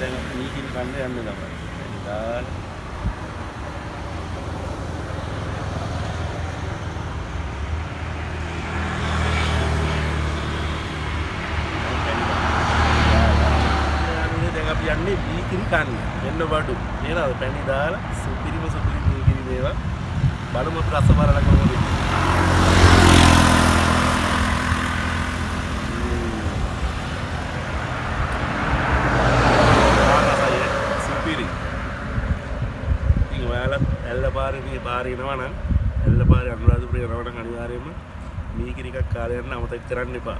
දැන් මීකින් කන්න යන්නේ තමයි. දාලා දැන් අපි යන්නේ මීකින් කන්න. මෙන්න බඩු. නේද? පැණි දාලා සුපිරි මීකින් දේවා. බලමු රස බලලා කොහොමද? පාරේ පාරේ යනවා නම් ඇල්ල පාරේ අනුරාධපුර යනවා නම් අනිවාර්යයෙන්ම මීකිරි එකක් කාලේ යන්න අමතක කරන්න එපා.